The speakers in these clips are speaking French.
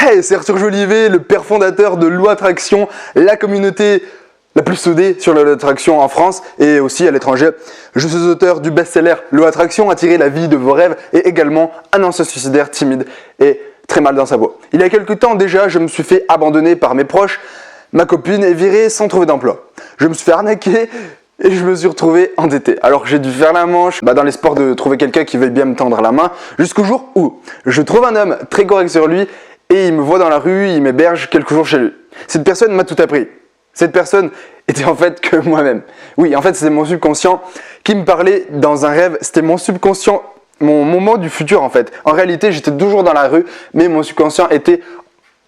Hey, c'est Arthur Jolivet, le père fondateur de Loi Attraction, la communauté la plus soudée sur la loi d'attraction en France et aussi à l'étranger. Je suis auteur du best-seller Loi Attraction, attirer la vie de vos rêves et également un ancien suicidaire timide et très mal dans sa peau. Il y a quelques temps déjà, je me suis fait abandonner par mes proches, ma copine est virée sans trouver d'emploi. Je me suis fait arnaquer et je me suis retrouvé endetté. Alors j'ai dû faire la manche dans l'espoir de trouver quelqu'un qui veuille bien me tendre la main jusqu'au jour où je trouve un homme très correct sur lui et il me voit dans la rue, il m'héberge quelques jours chez lui. Cette personne m'a tout appris. Cette personne était en fait que moi-même. Oui, en fait, c'était mon subconscient qui me parlait dans un rêve. C'était mon subconscient, mon moment du futur en fait. En réalité, j'étais toujours dans la rue, mais mon subconscient était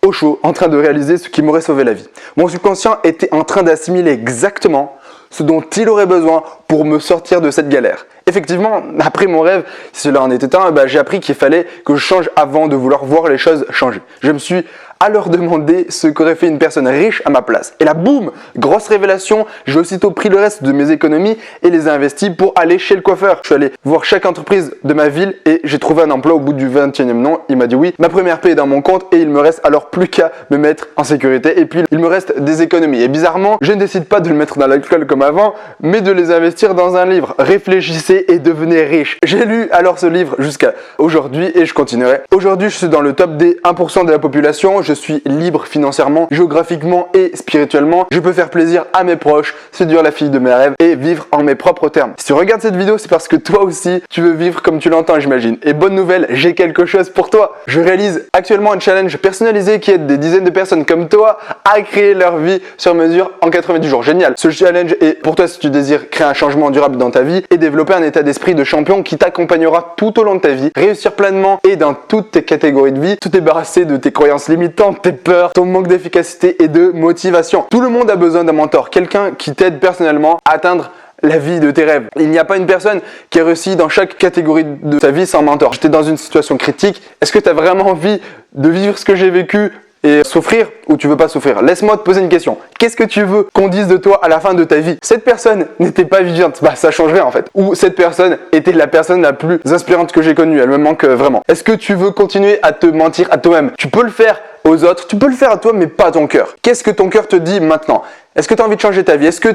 au chaud, en train de réaliser ce qui m'aurait sauvé la vie. Mon subconscient était en train d'assimiler exactement ce dont il aurait besoin pour me sortir de cette galère. Effectivement, après mon rêve, si cela en était un, j'ai appris qu'il fallait que je change avant de vouloir voir les choses changer. Je me suis alors demandé ce qu'aurait fait une personne riche à ma place. Et là, boum, grosse révélation, j'ai aussitôt pris le reste de mes économies et les ai investis pour aller chez le coiffeur. Je suis allé voir chaque entreprise de ma ville et j'ai trouvé un emploi au bout du 21e nom. Il m'a dit oui, ma première paie est dans mon compte et il me reste alors plus qu'à me mettre en sécurité. Et puis, il me reste des économies. Et bizarrement, je ne décide pas de le mettre dans l'alcool comme avant, mais de les investir dans un livre. Réfléchissez et devenez riche. J'ai lu alors ce livre jusqu'à aujourd'hui et je continuerai. Aujourd'hui, je suis dans le top des 1% de la population. Je suis libre financièrement, géographiquement et spirituellement. Je peux faire plaisir à mes proches, séduire la fille de mes rêves et vivre en mes propres termes. Si tu regardes cette vidéo, c'est parce que toi aussi, tu veux vivre comme tu l'entends, j'imagine. Et bonne nouvelle, j'ai quelque chose pour toi. Je réalise actuellement un challenge personnalisé qui aide des dizaines de personnes comme toi à créer leur vie sur mesure en 90 jours. Génial. Ce challenge est pour toi si tu désires créer un changement durable dans ta vie et développer un état d'esprit de champion qui t'accompagnera tout au long de ta vie, réussir pleinement et dans toutes tes catégories de vie, te débarrasser de tes croyances limitantes, tes peurs, ton manque d'efficacité et de motivation. Tout le monde a besoin d'un mentor, quelqu'un qui t'aide personnellement à atteindre la vie de tes rêves. Il n'y a pas une personne qui a réussi dans chaque catégorie de ta vie sans mentor. J'étais dans une situation critique. Est-ce que tu as vraiment envie de vivre ce que j'ai vécu et souffrir ou tu veux pas souffrir? Laisse-moi te poser une question. Qu'est-ce que tu veux qu'on dise de toi à la fin de ta vie? Cette personne n'était pas vigilante, ça changerait en fait. Ou cette personne était la personne la plus inspirante que j'ai connue, elle me manque vraiment. Est-ce que tu veux continuer à te mentir à toi-même? Tu peux le faire aux autres, tu peux le faire à toi mais pas à ton cœur. Qu'est-ce que ton cœur te dit maintenant? Est-ce que tu as envie de changer ta vie? Est-ce que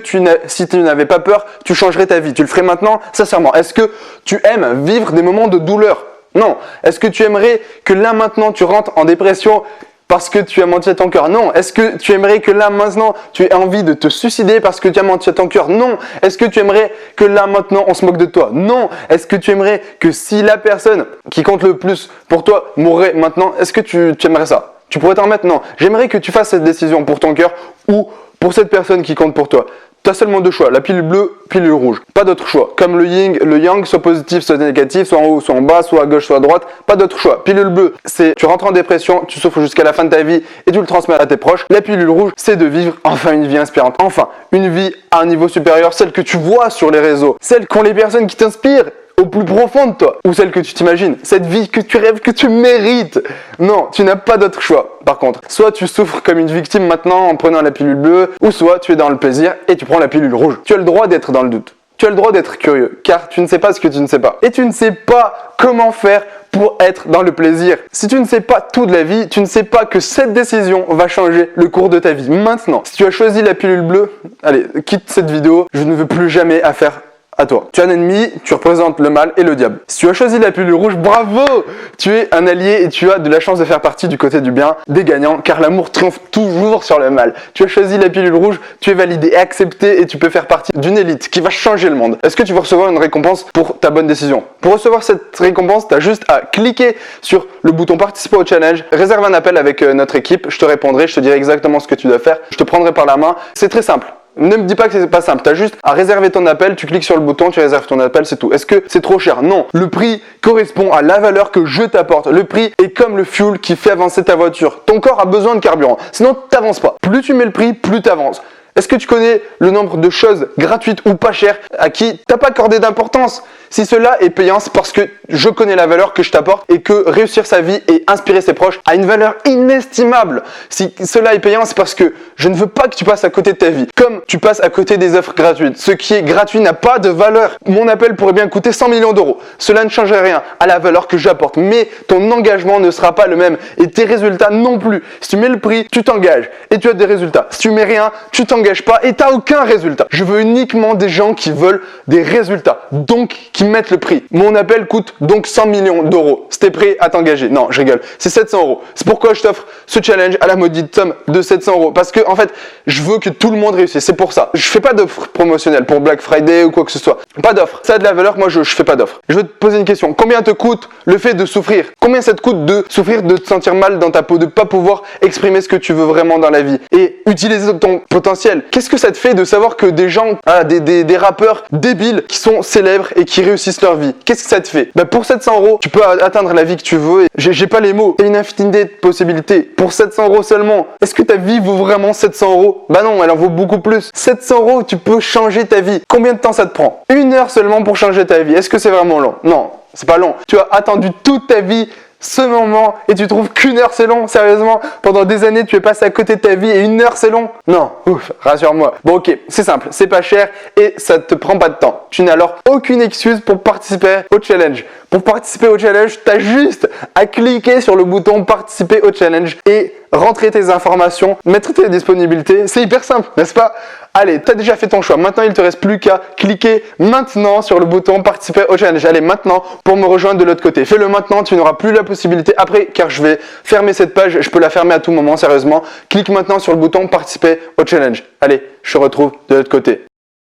si tu n'avais pas peur, tu changerais ta vie? Tu le ferais maintenant, sincèrement? Est-ce que tu aimes vivre des moments de douleur? Non. Est-ce que tu aimerais que là maintenant tu rentres en dépression parce que tu as menti à ton cœur? Non. Est-ce que tu aimerais que là maintenant tu aies envie de te suicider parce que tu as menti à ton cœur? Non. Est-ce que tu aimerais que là maintenant on se moque de toi? Non. Est-ce que tu aimerais que si la personne qui compte le plus pour toi mourrait maintenant, est-ce que tu aimerais ça? Tu pourrais t'en remettre? Non. J'aimerais que tu fasses cette décision pour ton cœur ou pour cette personne qui compte pour toi. Tu as seulement deux choix, la pilule bleue, pilule rouge. Pas d'autre choix. Comme le yin, le yang, soit positif, soit négatif, soit en haut, soit en bas, soit à gauche, soit à droite. Pas d'autre choix. Pilule bleue, c'est tu rentres en dépression, tu souffres jusqu'à la fin de ta vie et tu le transmets à tes proches. La pilule rouge, c'est de vivre enfin une vie inspirante. Enfin, une vie à un niveau supérieur, celle que tu vois sur les réseaux, celle qu'ont les personnes qui t'inspirent au plus profond de toi, ou celle que tu t'imagines, cette vie que tu rêves, que tu mérites. Non, tu n'as pas d'autre choix. Par contre, soit tu souffres comme une victime maintenant en prenant la pilule bleue, ou soit tu es dans le plaisir et tu prends la pilule rouge. Tu as le droit d'être dans le doute. Tu as le droit d'être curieux, car tu ne sais pas ce que tu ne sais pas. Et tu ne sais pas comment faire pour être dans le plaisir. Si tu ne sais pas tout de la vie, tu ne sais pas que cette décision va changer le cours de ta vie. Maintenant, si tu as choisi la pilule bleue, allez, quitte cette vidéo, je ne veux plus jamais affaire à toi. Tu es un ennemi, tu représentes le mal et le diable. Si tu as choisi la pilule rouge, bravo! Tu es un allié et tu as de la chance de faire partie du côté du bien, des gagnants, car l'amour triomphe toujours sur le mal. Tu as choisi la pilule rouge, tu es validé et accepté et tu peux faire partie d'une élite qui va changer le monde. Est-ce que tu veux recevoir une récompense pour ta bonne décision? Pour recevoir cette récompense, tu as juste à cliquer sur le bouton participer au challenge, réserve un appel avec notre équipe, je te répondrai, je te dirai exactement ce que tu dois faire, je te prendrai par la main. C'est très simple. Ne me dis pas que c'est pas simple, tu as juste à réserver ton appel, tu cliques sur le bouton, tu réserves ton appel, c'est tout. Est-ce que c'est trop cher? Non. Le prix correspond à la valeur que je t'apporte. Le prix est comme le fuel qui fait avancer ta voiture. Ton corps a besoin de carburant, sinon tu n'avances pas. Plus tu mets le prix, plus tu avances. Est-ce que tu connais le nombre de choses gratuites ou pas chères à qui t'as pas accordé d'importance? Si cela est payant, c'est parce que je connais la valeur que je t'apporte et que réussir sa vie et inspirer ses proches a une valeur inestimable. Si cela est payant, c'est parce que je ne veux pas que tu passes à côté de ta vie, comme tu passes à côté des offres gratuites. Ce qui est gratuit n'a pas de valeur. Mon appel pourrait bien coûter 100 millions d'euros. Cela ne changerait rien à la valeur que j'apporte, mais ton engagement ne sera pas le même et tes résultats non plus. Si tu mets le prix, tu t'engages et tu as des résultats. Si tu mets rien, tu t'engages pas et tu n'as aucun résultat. Je veux uniquement des gens qui veulent des résultats, donc qui mettent le prix. Mon appel coûte donc 100 millions d'euros. Si t'es prêt à t'engager. Non, je rigole. C'est 700 euros. C'est pourquoi je t'offre ce challenge à la maudite somme de 700 euros. Parce que, en fait, je veux que tout le monde réussisse. C'est pour ça. Je fais pas d'offre promotionnelle pour Black Friday ou quoi que ce soit. Pas d'offre. Ça a de la valeur. Moi, je fais pas d'offre. Je veux te poser une question. Combien te coûte le fait de souffrir? Combien ça te coûte de souffrir, de te sentir mal dans ta peau, de pas pouvoir exprimer ce que tu veux vraiment dans la vie et utiliser ton potentiel? Qu'est-ce que ça te fait de savoir que des gens, des rappeurs débiles qui sont célèbres et qui réussissent leur vie? Qu'est-ce que ça te fait? Pour 700 euros, tu peux atteindre la vie que tu veux. J'ai pas les mots. T'as une infinité de possibilités. Pour 700 euros seulement. Est-ce que ta vie vaut vraiment 700 euros? Bah non, elle en vaut beaucoup plus. 700 euros, tu peux changer ta vie. Combien de temps ça te prend? 1 heure seulement pour changer ta vie. Est-ce que c'est vraiment long? Non, c'est pas long. Tu as attendu toute ta vie ce moment et tu trouves qu'1 heure c'est long? Sérieusement, pendant des années tu es passé à côté de ta vie et 1 heure c'est long? Non, ouf, rassure-moi. Bon ok, c'est simple, c'est pas cher et ça te prend pas de temps. Tu n'as alors aucune excuse pour participer au challenge. Pour participer au challenge, tu as juste à cliquer sur le bouton participer au challenge et rentrer tes informations, mettre tes disponibilités. C'est hyper simple, n'est-ce pas? Allez, tu as déjà fait ton choix. Maintenant, il ne te reste plus qu'à cliquer maintenant sur le bouton participer au challenge. Allez, maintenant, pour me rejoindre de l'autre côté. Fais-le maintenant, tu n'auras plus la possibilité après, car je vais fermer cette page. Je peux la fermer à tout moment, sérieusement. Clique maintenant sur le bouton participer au challenge. Allez, je te retrouve de l'autre côté.